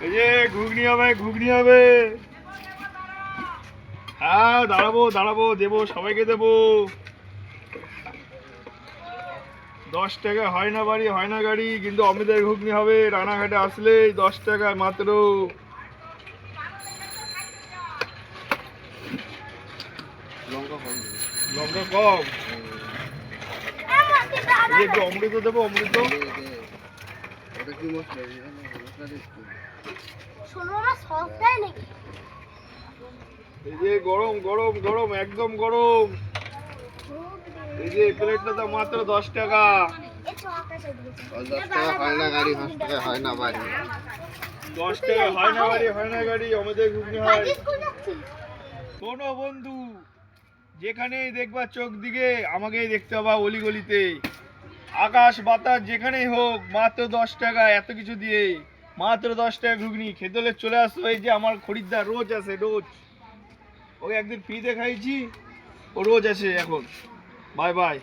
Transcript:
এই যে ঘুগনি হবে, ঘুগনি হবে। হ্যাঁ, দাঁড়াবো দাঁড়াবো, দেবো, সবাইকে দেবো। 10 টাকা হয় না বাড়ি, হয় না গাড়ি, কিন্তু অমিতের ঘুগনি হবে। রানাঘাটে আসলেই 10 টাকা মাত্র। লঙ্কা কম। এই যে একটু অমৃত দেবো, অমৃত। এই যে গরম গরম গরম, একদম গরম। এই যে প্লেটটা তো মাত্র 10 টাকা। 10 টাকা হয় না গাড়ি, 10 টাকা হয় না বাড়ি। 10 টাকা হয় না বাড়ি, হয় না গাড়ি, আমাদের ঘুগনি হয়। শোনো বন্ধু, যেখানেই দেখবা চোখ দিকে আমাকেই দেখতে হবে, অলিগলিতে, আকাশ বাতাস যেখানেই হোক, মাত্র 10 টাকা, এত কিছু দিয়ে মাত্র 10 টাকা ঘুগনি খেতে হলে চলে আসো। এই যে আমার খরিদ্দার রোজ আসে, রোজ। ওকে একদিন ফ্রিতে খাইছি, ও রোজ আসে এখন। Bye bye.